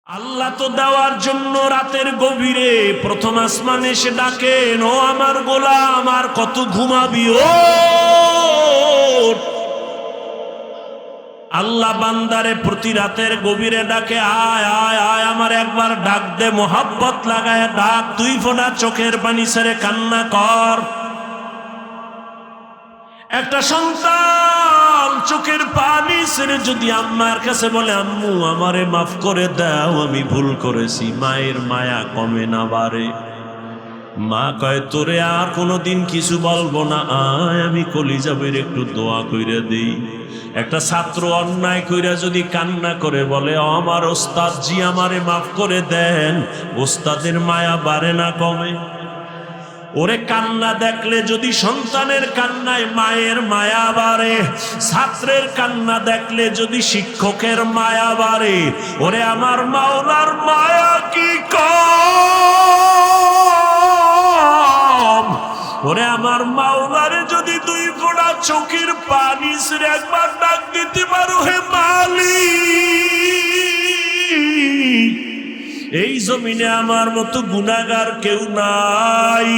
আল্লাহ তো দেওয়ার জন্য রাতের গভীরে প্রথম আসমানে এসে ডাকেন, ও আমার গোলাম আর কত ঘুমাবি? ও আল্লাহ বান্দারে প্রতি রাতের গভীরে ডাকে, আয় আয় আয়, আমার একবার ডাক দে, মোহাব্বত লাগায় ডাক, দুই ফোঁটা চোখের পানি ছেড়ে কান্না কর। একটা সন্তান চোখের পানি ছেড়ে যদি আম্মার কাছে বলে, আম্মু আমারে মাফ করে দাও, আমি ভুল করেছি, মায়ের মায়া কমে না বাড়ে? মা কয়, তোরে আর কোনোদিন কিছু বলবো না, আয় আমি কলিজাবের একটু দোয়া কইরা দেই। একটা ছাত্র অন্যায় কইরা যদি কান্না করে বলে, আমার ওস্তাদ জি আমারে মাফ করে দেন, ওস্তাদের মায়া বাড়ে না কমে? ওরে কান্না দেখলে যদি সন্তানের কান্নায় মায়ের মায়া বাড়ে, ছাত্রের কান্না দেখলে যদি শিক্ষকের মায়া বাড়ে, ওরে আমার মাওলার মায়া কি কম? ওরে আমার মাওলারে যদি দুই ফোঁটা চোখের পানি ছেড়ে একবার ডাক দিতে পারো, হে মালিক, এই জমিনে আমার মতো গুনাহগার কেউ নাই।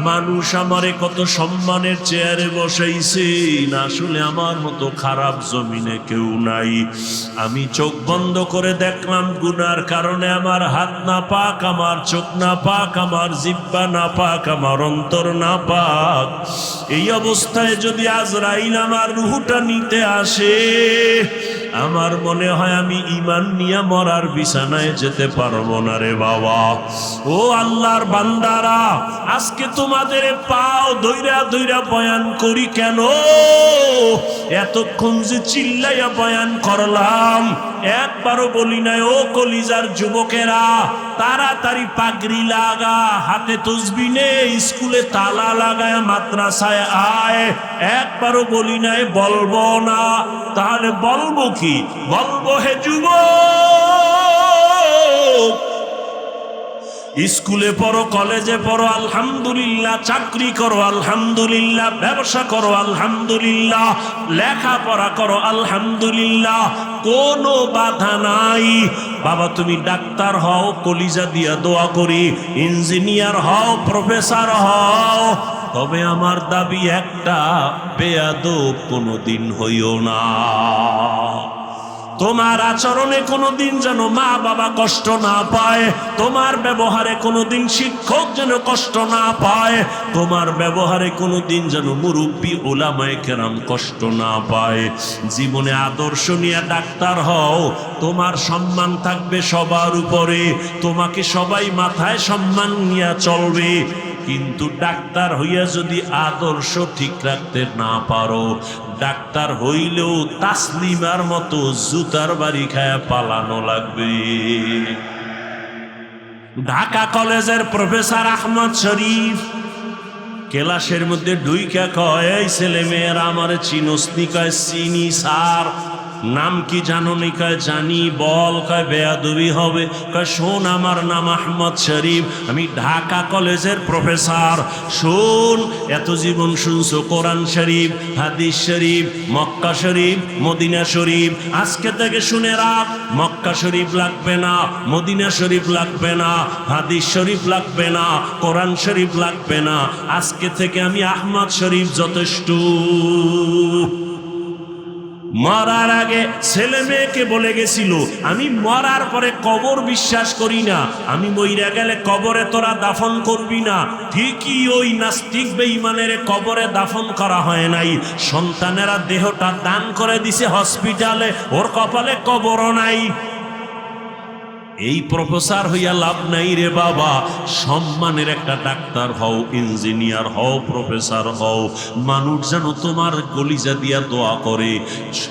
মানুষ আমারে কত সম্মানের চেয়ারে বসাইছে, না আসলে আমার মতো খারাপ জমিনে কেউ নাই। আমি চোখ বন্ধ করে দেখলাম, গুনার কারণে আমার হাত না পাক, আমার চোখ না পাক, আমার জিহ্বা না পাক, আমার অন্তর না পাক। এই অবস্থায় যদি আজরাইল আমার রূহটা নিতে আসে, আমার মনে হয় আমি ঈমান নিয়ে মরার বিছানায় যেতে পারবো না রে বাবা। ও আল্লাহর বান্দারা, আজকে তোমাদের পাও ধইরা ধইরা বয়ান করি কেন? এতক্ষণ যে চিল্লাইয়া বয়ান করলাম, একবারও বলি নাই, ও কলিজার যুবকেরা তাড়াতাড়ি পাগড়ি লাগা, হাতে তসবিহ নে, স্কুলে তালা লাগায় মাদ্রাসায় আয়। একবারও বলি নাই বলবো না, তাহলে বলবো কি? বলবো, হে যুবক, স্কুলে পড়ো, কলেজে পড়ো আলহামদুলিল্লাহ, চাকরি করো আলহামদুলিল্লাহ, ব্যবসা করো আলহামদুলিল্লাহ, লেখাপড়া করো আলহামদুলিল্লাহ, কোনো বাধা নাই। বাবা তুমি ডাক্তার হও, কলিজা দিয়া দোয়া করি, ইঞ্জিনিয়ার হও, প্রফেসর হও, তবে আমার দাবি একটা, বেয়াদব কোনোদিন হইও না। তোমার আচরণে কোনোদিন যেন মা বাবা কষ্ট না পায়, তোমার ব্যবহারে কোনোদিন শিক্ষক যেন কষ্ট না পায়, তোমার ব্যবহারে কোনোদিন যেন মুরব্বী ওলামায়ে কেরাম কষ্ট না পায়। জীবনে আদর্শ নিয়ে ডাক্তার হও, তোমার সম্মান থাকবে সবার উপরে, তোমাকে সবাই মাথায় সম্মান নিয়ে চলবে। কিন্তু ডাক্তার হইয়া যদি আদর্শ ঠিক রাখতে না পারো, ডাক্তার হইলেও তাসলিমার মতো জুতার বাড়ি খায়া পালানো লাগবে। ঢাকা কলেজের প্রফেসর আহমদ শরীফ ক্লাসের মধ্যে ঢুইকা কয়, এই ছেলে মেয়েরা আমার চিনস্নি? কয় চিনি স্যার। নাম কি জানো নি? কয় জানি। বল। কয় বেয়াদবি হবে। কয় শোন, আমার নাম আহমদ শরীফ, আমি ঢাকা কলেজের প্রফেসর। শোন, এত জীবন শুনছো কোরআন শরীফ, হাদিস শরীফ, মক্কা শরীফ, মদিনা শরীফ, আজকে থেকে শুনে রাখ, মক্কা শরীফ লাগবে না, মদিনা শরীফ লাগবে না, হাদিস শরীফ লাগবে না, কোরআন শরীফ লাগবে না, আজকে থেকে আমি আহমদ শরীফ যথেষ্ট। মরার আগে ছেলে মেয়েকে বলে গেছিল, আমি মরার পরে কবর বিশ্বাস করি না, আমি মইরা গেলে কবরে তোরা দাফন করবি না। ঠিকই ওই নাস্তিক বেঈমানের কবরে দাফন করা হয় নাই, সন্তানেরা দেহটা দান করে দিছে হসপিটালে, ওর কপালে কবরও নাই। এই প্রফেসর হইয়া লাভ নাই রে বাবা, সম্মানের একটা ডাক্তার হও, ইঞ্জিনিয়ার হও, প্রফেসর হও, মানুষ যেন তোমার কলিজা দিয়া দোয়া করে।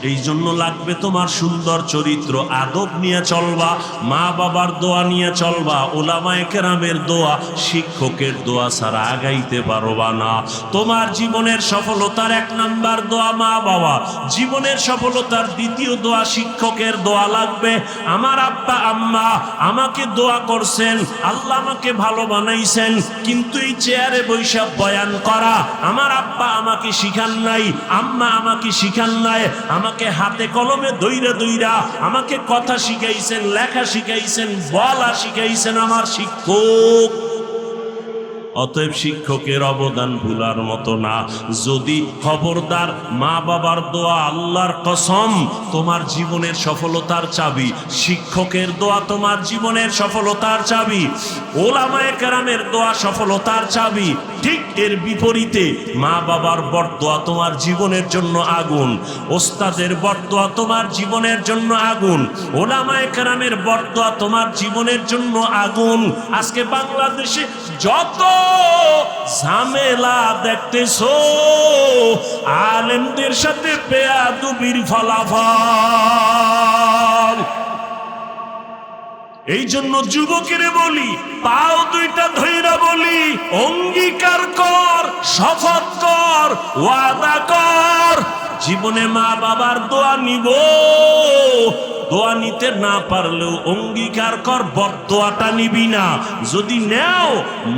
এই জন্য লাগবে তোমার সুন্দর চরিত্র, আদব নিয়ে চলবা, মা বাবার দোয়া নিয়ে চলবা, ওলামায়ে কেরামের দোয়া, শিক্ষকের দোয়া ছাড়া আগাইতে পারবা না। তোমার জীবনের সফলতার এক নাম্বার দোয়া মা বাবা, জীবনের সফলতার দ্বিতীয় দোয়া শিক্ষকের দোয়া লাগবে। আমার আব্বা আম্মা আমাকে দোয়া করছেন, আল্লাহ আমাকে ভালো বানাইছেন, কিন্তু এই চেয়ারে বৈশাখ বয়ান করা আমার আব্বা আমাকে শিখান নাই, আম্মা আমাকে শিখান নাই। আমাকে হাতে কলমে দইরা দইরা আমাকে কথা শিখাইছেন, লেখা শিখাইছেন, বলা শিখাইছেন আমার শিক্ষক। অতএব শিক্ষকের অবদান ভুলার মতো না। যদি খবরদার মা বাবার দোয়া আল্লাহর কসম তোমার জীবনের সফলতার চাবি, শিক্ষকের দোয়া তোমার জীবনের সফলতার চাবি, ওলামায়ে কেরামের দোয়া সফলতার চাবি। ঠিক এর বিপরীতে মা বাবার বরদোয়া তোমার জীবনের জন্য আগুন, ওস্তাদের বরদোয়া তোমার জীবনের জন্য আগুন, ওলামায়ে কেরামের বরদোয়া তোমার জীবনের জন্য আগুন। আজকে বাংলাদেশে যত ঝামেলা দেখতেছো আলেমদের সাথে বেয়াদবির ফলাফল। এই জন্য যুবকের বলি, পাও দুইটা ধইরা বলি, অঙ্গীকার কর, শপথ কর, ওয়াদা কর, জীবনে মা বাবার দোয়া নিব। দোয়া নিতে না পারলেও অঙ্গীকার কর বরদোয়াটা নিবি না। যদি নেও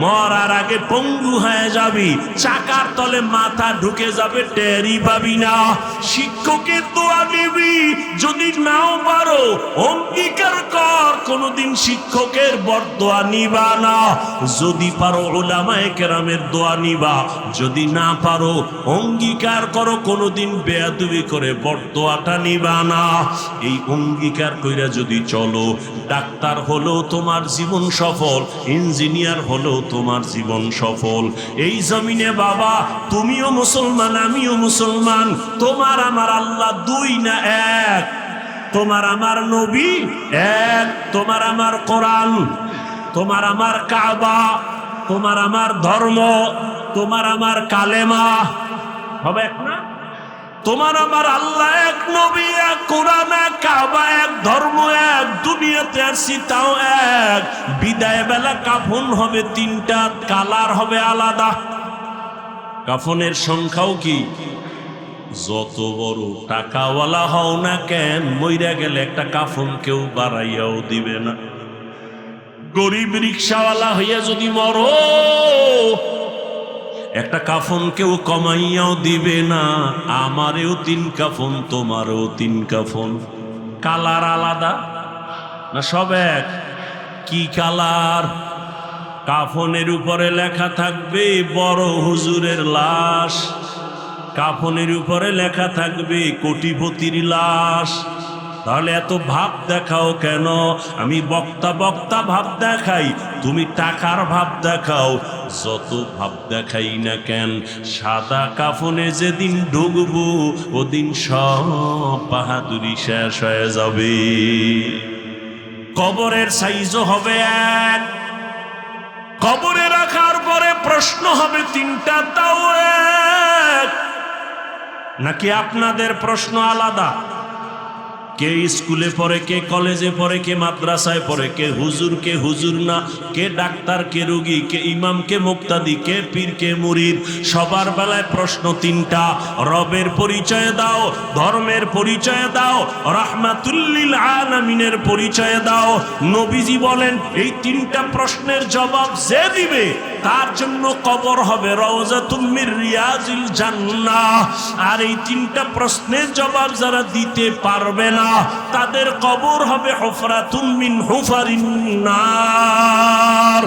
মরার আগে পঙ্গু হয়ে যাবি, চাকার তলে মাথা ঢুকে যাবে, টেরই পাবি না। শিক্ষকের দোয়া নিবি, যদি নাও পারো অঙ্গীকার কর কোনোদিন শিক্ষকের বরদোয়া নিবা না। যদি পারো উলামায়ে কেরামের দোয়া নিবা, যদি না পারো অঙ্গীকার করো কোনোদিন বেয়াদবি করে বরদোয়াটা নিবা না। এই অঙ্গীকার কইরা যদি চলো, ডাক্তার হলেও তোমার জীবন সফল, ইঞ্জিনিয়ার হলেও তোমার জীবন সফল। এই জমিনে বাবা তুমিও মুসলমান, আমিও মুসলমান, তোমার আমার আল্লাহ দুই না এক, তোমার আমার নবী এক, তোমার আমার কোরআন, তোমার আমার কাবা, তোমার আমার ধর্ম, তোমার আমার কালেমা হবে এক না? তোমার আমার আল্লাহ এক, নবী এক, কোরআন এক, কাবা এক, ধর্ম এক, দুনিয়াতে আসছি তাও এক। বিদায় বেলা কাফন হবে তিনটা, কালার হবে আলাদা। কাফনের সংখ্যাও কি? যত বড় টাকাওয়ালা হও না কেন, মইরা গেলে একটা কাফন কেউ বাড়াইয়াও দিবে না। গরিব রিক্সাওয়ালা হইয়া যদি মরো, একটা কাফন কেউ কমাইয়াও দিবে না। আমারেও তিন কাফন, তোমারও তিন কাফন। কালার আলাদা না সব এক? কি কালার? কাফনের উপরে লেখা থাকবে বড় হুজুরের লাশ, কাফনের উপরে লেখা থাকবে কোটিপতির লাশ। তাহলে এত ভাব দেখাও কেন? আমি বক্তা বক্তা ভাব দেখাই, তুমি টাকার ভাব দেখাও। যত ভাব দেখাই না কেন, সাদা কাফনে যেদিন ঢুকবো ওদিন সব বাহাদুরি শেষ হয়ে যাবে। কবরের সাইজও হবে এক, কবরে রাখার পরে প্রশ্ন হবে তিনটা, তাও এক। নাকি আপনাদের প্রশ্ন আলাদা? কে স্কুলে পড়ে, কে কলেজে পড়ে, কে মাদ্রাসায় পড়ে, কে হুজুর না, কে ডাক্তার, কে রোগী, কে ইমাম, কে মুক্তাদি, কে পীর, কে মুরিদ। সবার বেলায় প্রশ্ন তিনটা। রবের পরিচয় দাও, ধর্মের পরিচয় দাও, রাহমাতুল লিল আলামিনের পরিচয় দাও। নবীজি বলেন এই তিনটা প্রশ্নের জবাব যে দিবে তার জন্য কবর হবে রওজাতুম মির রিয়াজিল জান্নাহ। আর এই তিনটা প্রশ্নের জবাব যারা দিতে পারবে না তাদের কবর হবে হুফরাতুম মিন হুফারিন নার।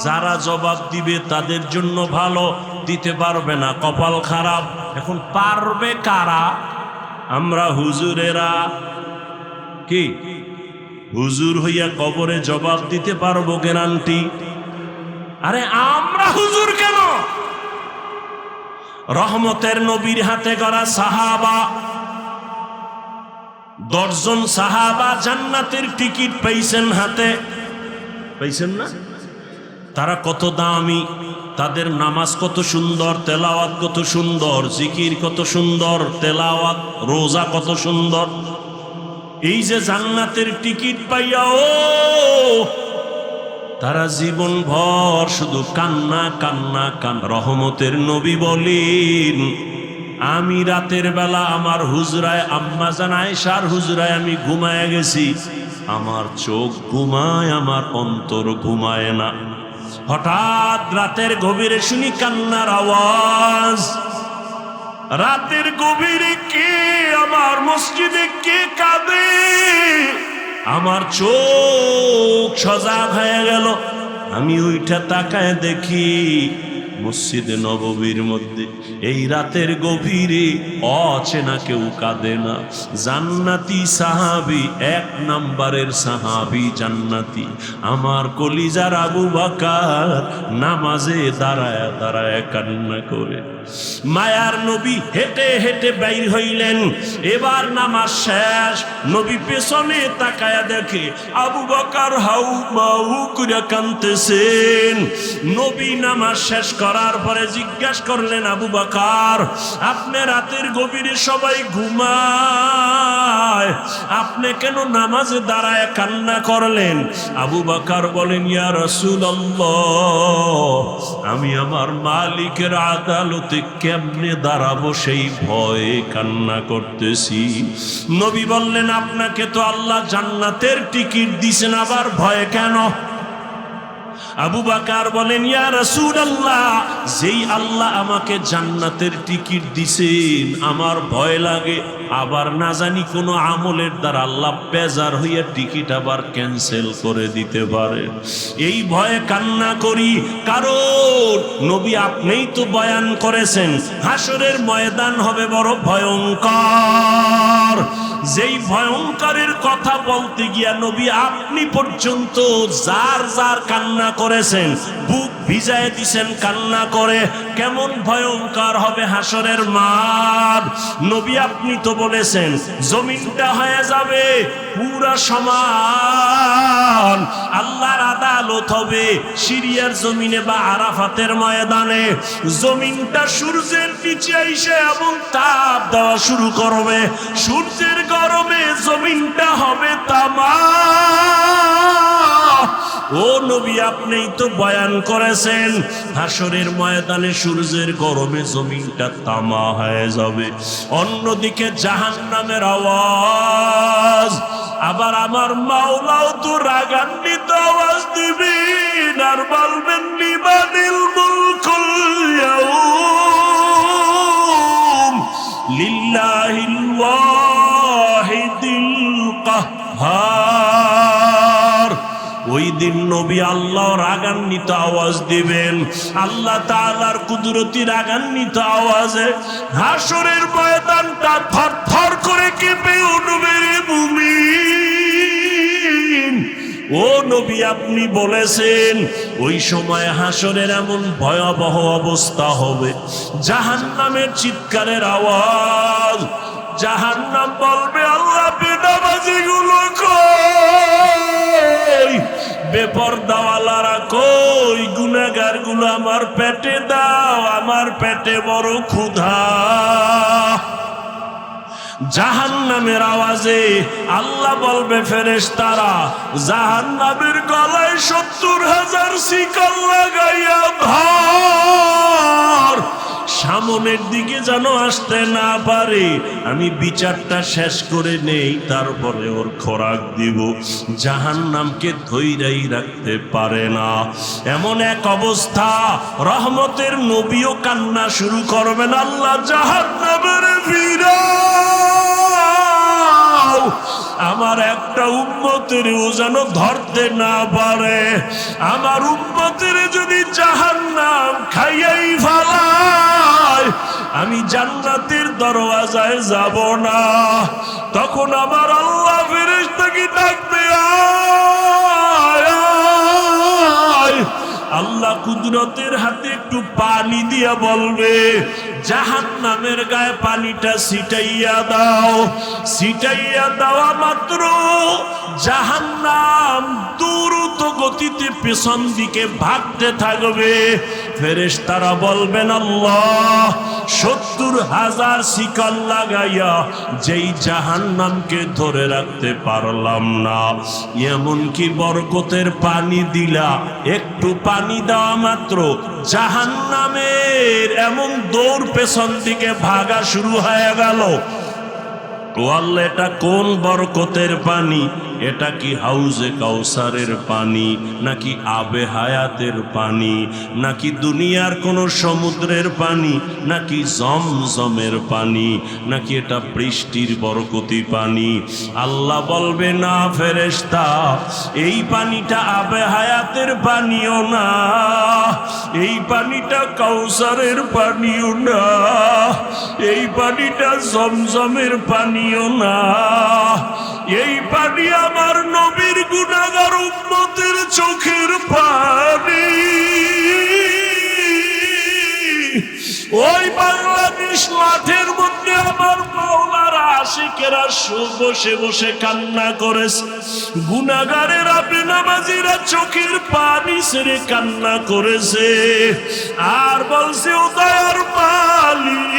যারা জবাব দিবে তাদের জন্য ভালো, দিতে পারবে না কপাল খারাপ। এখন পারবে কারা? আমরা হুজুরেরা। কি হুজুর হইয়া কবরে জবাব দিতে পারবো গ্যারান্টি? আরে আমরা হুজুর কেন? রহমতের নবীর হাতে গড়া সাহাবা, 10 জন সাহাবা জান্নাতের টিকিট পাইছেন হাতে, পাইছেন না? তারা কত দামি, তাদের নামাজ কত সুন্দর, তেলাওয়াত কত সুন্দর, জিকির কত সুন্দর, তেলাওয়াত রোজা কত সুন্দর। এই যে জান্নাতের টিকিট পাইয়াও তারা জীবন ভর শুধু কান্না কান্না কান্না। রহমতের নবী বলেন আমি রাতের বেলা আমার হুজরায় আম্মা জান আয়েশার হুজরায় আমি ঘুমায় গেছি। আমার চোখ ঘুমায়, আমার অন্তর ঘুমায় না। হঠাৎ রাতের গভীরে শুনি কান্নার আওয়াজ। রাতের গভীরে কে আমার মসজিদে কে কাঁদে? আমার চোখ সজাগ হয়ে গেল। আমি ওইটা তাকায় দেখি মসজিদে নববীর মধ্যে এই রাতের গভীরে অচেনা কেউ কাঁদে না। জান্নাতি সাহাবী, 1 নম্বরের সাহাবী জান্নাতি, আমার কলিজার আবু বকর নামাজে দাঁড়ায় দাঁড়ায় কান্না করে। মায়ার নবী হেঁটে হেঁটে বাইর হইলেন। এবার নামাজ শেষ। নবী পেছনে তাকায়া দেখে আবু বকর হাউ মাউ করে কাঁদতেছেন। নবী নামাজ শেষ করার পরে জিজ্ঞাসা করলেন, আবু বকর, আপনি রাতের গভীরে সবাই ঘুমায়, আপনি কেন নামাজে দাঁড়ায় কান্না করলেন? আবু বকর বলেন, ইয়া রাসূলুল্লাহ, আমি আমার মালিকের আদালতে কেমনে দাঁড়াবো সেই ভয়ে কান্না করতেছি। নবী বললেন, আপনাকে তো আল্লাহ জান্নাতের টিকিট দিছেন, আবার ভয় কেন? আবু বকর বলেন, ইয়া রাসূলুল্লাহ, যেই আল্লাহ আমাকে জান্নাতের টিকিট দিছেন আমার ভয় লাগে আবার না জানি কোনো আমলের দ্বারা আল্লাহ বেজার হইয়া টিকিট আবার ক্যান্সেল করে দিতে পারে, এই ভয়ে কান্না করি। কারণ নবী আপনিই তো বয়ান করেছেন হাসরের ময়দান হবে বড় ভয়ঙ্কর। যেই ভয়ঙ্করের কথা বলতে গিয়া নবী আপনি পর্যন্ত যার যার কান্না করেছেন, বুক ভিজায় দিছেন কান্না করে। কেমন ভয়ঙ্কর হবে হাসরের মাঠ। নবী আপনি তো বলেছেন জমিনটা হয়ে যাবে পুরা সমান, আল্লাহর আদালত হবে সিরিয়ার জমিনে বা আরাফাতের ময়দানে। জমিনটা সূর্যের নিচে আইসে এবং তাপ দেওয়া শুরু করবে। সূর্যের গরমে জমিনটা হবে তামা। ও নবী আপনিই তো বয়ান করেছেন হাসরের ময়দানে সূর্যের গরমে জমিনটা তামা হয়ে যাবে। অন্যদিকে জাহান্নামের আওয়াজ। আবার আমার মাওলাও তো রাগান্বিত আওয়াজ দিবেন আর বলবেন, লিমানিল মুলকুল ইয়াউম লিল্লাহিল ওয়াহিদিল কাহ্হার। ওই দিন নবী আল্লাহ রাগান্বিত আওয়াজ দিবেন, আল্লাহ তাআলার কুদরতি রাগান্বিত আওয়াজে হাসরের ময়দানটা থরথর করে কেঁপে উঠবে রে মুমিন। ও নবী আপনি বলেছেন ওই সময় হাসরের এমন ভয়াবহ অবস্থা হবে, জাহান্নামের চিৎকারের আওয়াজ। জাহান্নাম বলবে, আল্লাহ বেনামাজিগুলো কই, বেপরদাওয়ালারা কই, গুনাহগার গুলো আমার পেটে দাও, আমার পেটে বড় ক্ষুধা। জাহান্নামের আওয়াজে আল্লাহ বলবে, ফেরেশতারা জাহান্নামের গলায় 70,000 শিকল লাগাইয়া ধর, সামনের দিকে যেন আসতে না পারে। আমি বিচারটা শেষ করে নেই, তারপরে ওর খোরাক দিব। জাহান্নামকে ধৈর্যই রাখতে পারে না। এমন এক অবস্থা রহমতের নবীও কান্না শুরু করবেন, আল্লাহ জাহান্নামের ফিরাও, আমার একটা উম্মতেরও যেন ধরতে না পারে। আমার উম্মতের যদি জাহান্নাম খাইয়াই ফেলায় আমি জান্নাতের দরওয়াজায় যাব না। তখন আমার আল্লাহ ফেরেশতাকে ডাকবে, আয় আয়। আল্লাহ কুদরতের হাতে একটু পানি দিয়া বলবে, জাহান্নামের গায়ে পানিটা ছিটাইয়া দাও। ছিটাইয়া দেওয়া মাত্র জাহান্নাম দ্রুত গতিতে পেছন দিকে ভাগতে থাকবে। ফেরেশতারা বলবেন, আল্লাহ 70,000 শিকল লাগাইয়া যেই জাহান্নামকে ধরে রাখতে পারলাম না, এমনকি বরকতের পানি দিলা, একটু পানি দেওয়া মাত্র জাহান্নামের এমন দৌড় পেছন দিকে ভাগা শুরু হয়ে গেল। ও আল্লাহ, এটা কোন বরকতের পানি? এটা কি হাউজে কাউসারের পানি, নাকি আবে হায়াতের পানি, নাকি দুনিয়ার কোনো সমুদ্রের পানি, নাকি জমজমের পানি, নাকি এটা বৃষ্টির বরকতি পানি? আল্লাহ বলবে, না ফেরেশতা, এই পানিটা আবে হায়াতের পানিও না, এই পানিটা কাউসারের পানিও না, এই পানিটা জমজমের পানিও না, এই পানি আমার নবীর গুনাহগার উম্মতের চোখের পানি। ওই বাংলাদেশ মাঠের মধ্যে আমার মাওলার আশিকেরা বসে বসে কান্না করেছে, গুনাহগারেরা বেনামাজিরা চোখের পানি ছেড়ে কান্না করেছে, আর বলছে, ও দয়ার মালিক,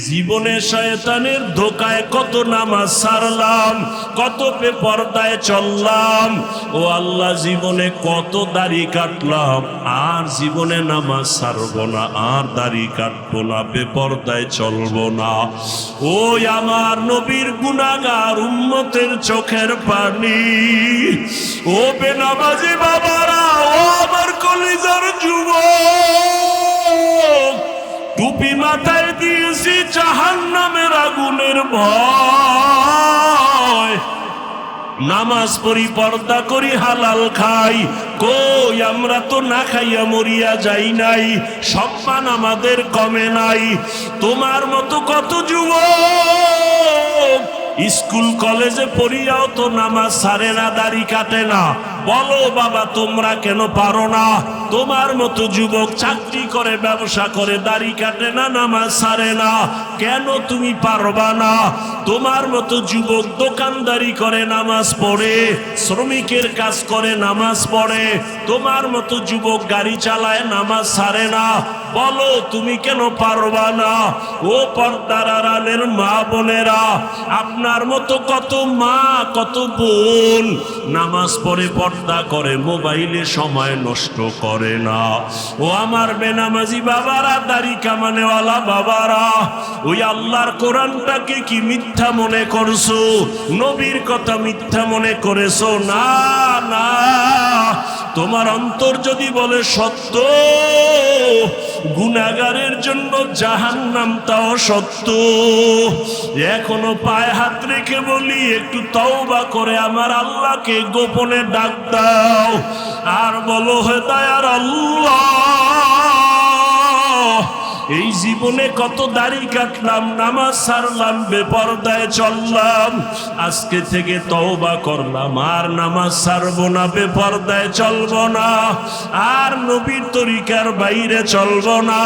জীবনে শয়তানের ধোকায় কত নামাজ ছাড়লাম, কত বেপরদায় চললাম, ও আল্লাহ জীবনে কত দাড়ি কাটলাম, আর জীবনে নামাজ ছাড়বো না, আর দাড়ি কাটবো না, বেপরদায় চলবো না। ওই আমার নবীর গুনাহগার উম্মতের চোখের পানি। ও বেনামাজি বাবারা, ও আমার কলিজার যুবক, টুপি মাথায় দিয়েছি জাহান্নামের আগুনের ভয়, নামাজ পড়ি, পর্দা করি, হালাল খাই, কই আমরা তো না খাইয়া মরিয়া যাই নাই, সম্মান আমাদের কমে নাই। তোমার মতো কত যুবক স্কুল কলেজে পড়িয়াও তো নামাজ ছাড়ে না, দাড়ি কাটে না। বলো বাবা, তোমরা কেন পারো না? তোমার মতো যুবক চাকরি করে, ব্যবসা করে, দাড়ি কাটে না, নামাজ ছাড়ে না, কেন তুমি পারবা না? তোমার মতো যুবক দোকানদারি করে, নামাজ পড়ে, শ্রমিকের কাজ করে, নামাজ পড়ে, তোমার মতো যুবক গাড়ি চালায়, নামাজ ছাড়ে না, বলো তুমি কেন পারবা না? ও পর্দার আড়ালের মা বোনেরা, আপনার মতো কত মা, কত বোন নামাজ পড়ে, পর্দা করে, মোবাইলে সময় নষ্ট করে না। ও আমার বেনামাজি বাবারা, দাড়ি কামানেওয়ালা বাবারা, ওই আল্লাহর কোরআনটাকে কি মিথ্যা মনে করছো? নবীর কথা মিথ্যা মনে করেছো? না না, তোমার অন্তর যদি বলে সত্য, গুনাহগারের জন্য জাহান্নাম তাও সত্য। এখনো পায়ে হাত রেখে বলি, একটু তওবা করে আমার আল্লাহকে গোপনে ডাক দাও, আর বলো, হে দয়ার আল্লাহ, এই জীবনে কত দাড়ি কাটলাম, নামাজ ছাড়লাম, বেপরদায় চললাম, আজকে থেকে তওবা করলাম, আর নামাজ ছাড়বো না, বেপরদায় চলবো না, আর নবীর তরিকার বাইরে চলবো না,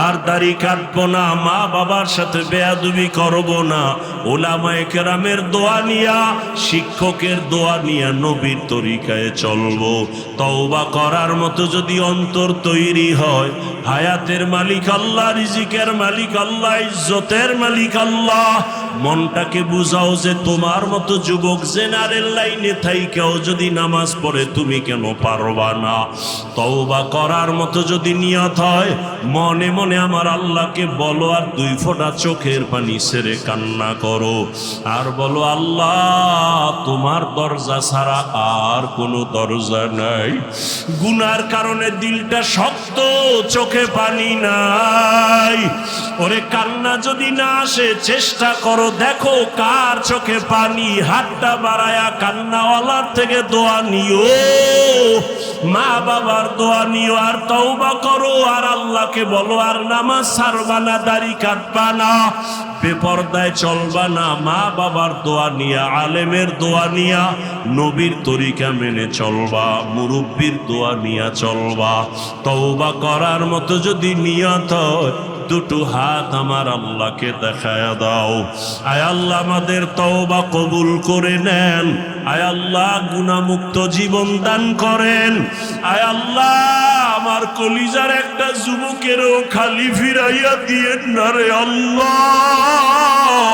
আর দাড়ি কাটবো না, মা বাবার সাথে বেয়াদবি করবো না, ওলামায়ে কেরামের দোয়া নিয়া, শিক্ষকের দোয়া নিয়া নবীর তরিকায় চলবো। তওবা করার মতো যদি অন্তর তৈরি হয়, হায়াতের মালিক আল্লাহ, রিজিকের মালিক আল্লাহ, ইজ্জতের মালিক আল্লাহ, মনটাকে বুঝাও যে তোমার মতো যুবক জেনারেল লাইনে থাইকেও যদি নামাজ পড়ে, তুমি কেন পারবা না? তওবা করার মতো যদি নিয়ত হয়, মনে মনে আমার আল্লাহকে বলো, আর দুই ফোঁটা চোখের পানি ছেড়ে কান্না করো, আর বলো, আল্লাহ তোমার দরজা ছাড়া আর কোনো দরজা নাই। গুনার কারণে দিলটা শক্ত, চোখে পানি নাই। ওরে কান্না যদি না আসে, চেষ্টা করো, দেখো কার চোখে পানি, হাতটা বাড়ায়া কান্নাওয়ালার থেকে দোয়া নিও, মা বাবার দোয়া নিও, আর তওবা করো, আর আল্লাহকে বলো, আর নামাজ ছাড়বা না, দাড়ি কাটবা না, বেপরদায় চলবা না, মা বাবার দোয়া নিয়া, আলেমের দোয়া নিয়া, নবীর তরিকা মেনে চলবা, মুরব্বির দোয়া নিয়া চলবা। তওবা করার মতো যদি নিয়ত হয়, দুটো হাত আমার আল্লাহকে দেখায়া দাও। আয় আল্লাহ, আমাদের তওবা কবুল করে নেন। আয় আল্লাহ, গুনাহমুক্ত জীবন দান করেন। আয় আল্লাহ, আমার কলিজার একটা যুবকেরও খালি ফিরাইয়া দিয়েন না রে আল্লাহ।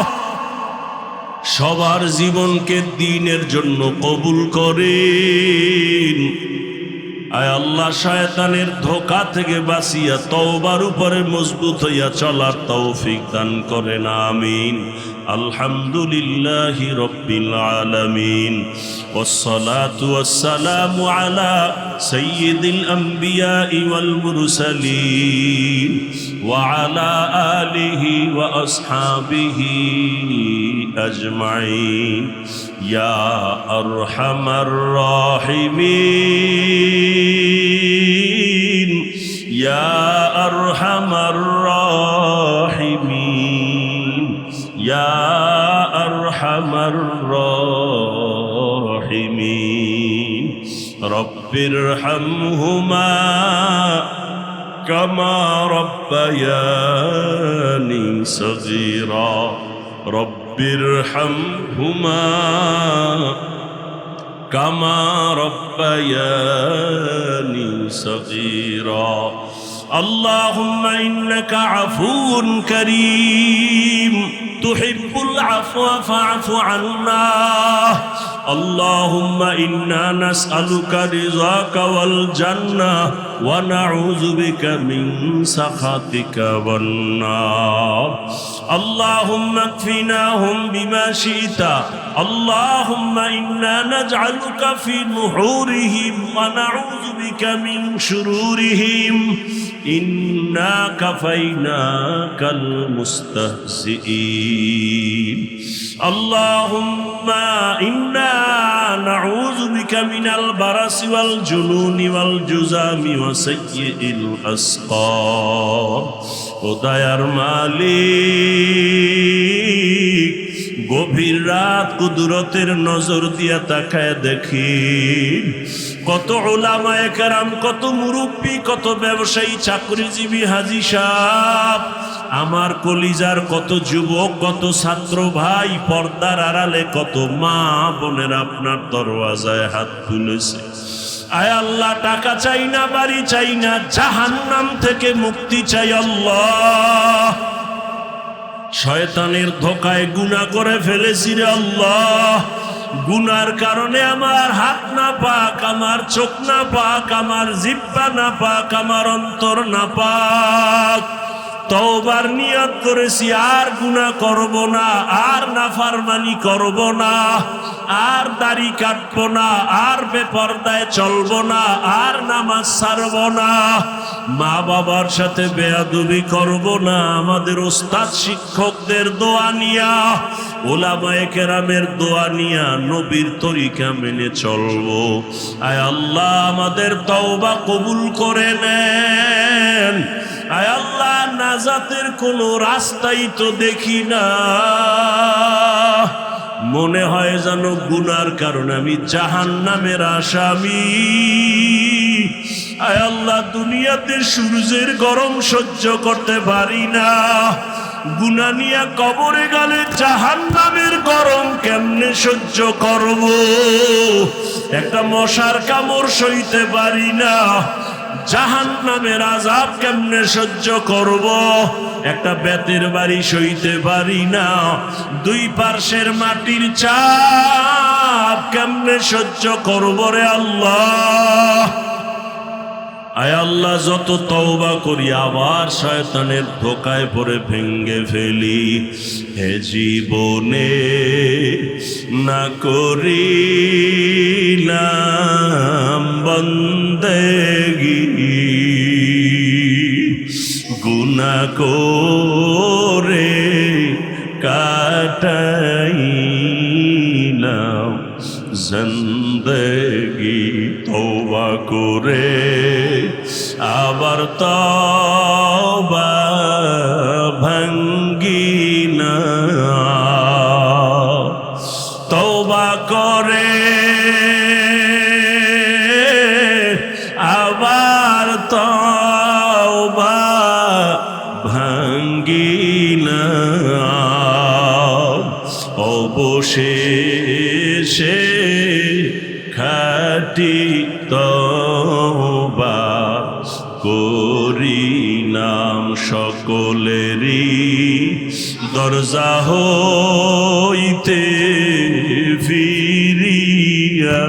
সবার জীবনকে দ্বীনের জন্য কবুল করেন। আয় আল্লাহ শয়তানের ধোঁকা থেকে বাঁচিয়া তওবার উপরে মজবুত হইয়া চলার তৌফিক দান করেন আমিন। আলহামদুলিল্লাহি রাব্বিল আলামিন ওয়াসসালাতু ওয়াসসালামু আলা সাইয়্যিদিল আমবিয়াই ওয়াল মুরসালিন ওয়া আলা আলিহি ওয়া আসহাবিহি আজমাইন ইয়া আরহামার রাহিমিন ইয়া আরহামার রাহিমিন ইয়া আরহামার রাহিমিন রব্বিরহামহুমা কামা রব্বায়ানি সগীরা রব্বিরহামহুমা কামা রব্বায়ানি সগীরা আল্লাহুম্মা ইন্নাকা আফুউন কারীম তুহিব্বুল আফওয়া ফা'ফু আন্না اللهم إنا نسألك رضاك والجنة ونعوذ بك من سخطك والنار اللهم اكفناهم بما شئت اللهم إنا نجعلك في نحورهم ونعوذ بك من شرورهم إنا كفيناك المستهزئين اللهم إنا نعوذ بك من البرص والجنون والجذام وسيء الأسقام ওদায়ার মালিক গভীর রাত কুদরতের নজর দিয়া তাকায় দেখি কত উলামায়ে কেরাম, কত মুরব্বী, কত ব্যবসায়ী, চাকরিজীবী, হাজী সাহেব, আমার কলিজার কত যুবক, কত ছাত্র ভাই, পর্দার আড়ালে কত মা বোনের আপনার দরওয়াজায় হাত তুলেছে। আয় আল্লাহ, টাকা চাই না, বাড়ি চাই না, জাহান্নাম থেকে মুক্তি চাই আল্লাহ। শয়তানের ধোকায় গুনাহ করে ফেলেছি রে আল্লাহ। গুনার কারণে আমার হাত না পাক, আমার চোখ না পাক, আমার জিহ্বা না পাক, আমার অন্তর না পাক। তওবার নিয়ত করেছি আর গুনাহ করব না, আর নাফরমানি করব না, আর দাড়ি কাটব না, আর বেপরদায় চলব না, আর নামাজ ছাড়ব না, মা বাবার সাথে বেয়াদবি করব না। আমাদের ওস্তাদ শিক্ষকদের দোয়া নিয়া, উলামায়ে কেরামের দোয়া নিয়া নবীর তরিকা মেনে চলব। আয় আল্লাহ, আমাদের তওবা কবুল করে নেন। আয় আল্লাহ, নাজাতের কোনো রাস্তাই তো দেখি না, মনে হয় যেন গুনার কারণে আমি জাহান্নামের আসামি। আয় আল্লাহ, দুনিয়াতে সূর্যের গরম সহ্য করতে পারি না, গুনাহ নিয়ে কবরে গেলে জাহান্নামের গরম কেমনে সহ্য করব? একটা মশার কামড় সইতে পারি না, জাহান্নামের আযাব কেমনে সহ্য করব? একটা বেতের বাড়ি সইতে পারি না, দুই পার্শ্বের মাটির চাপ কেমনে সহ্য করব রে আল্লাহ। আয় আল্লাহ, যত তওবা করি আবার শয়তানের ধোকায় পড়ে ভেঙ্গে ফেলি। হে জীবনে না করিলাম বন্দেগি, গুনাহ করে কাটাইলাম জিন্দেগি। তওবা করে আবার তওবা ভাঙ্গি না, তওবা করে আবার তওবা ভাঙ্গি না, অবশেষে খাঁটি তওবা করিলাম। সকলেরই দরজা হইতে ফিরিয়া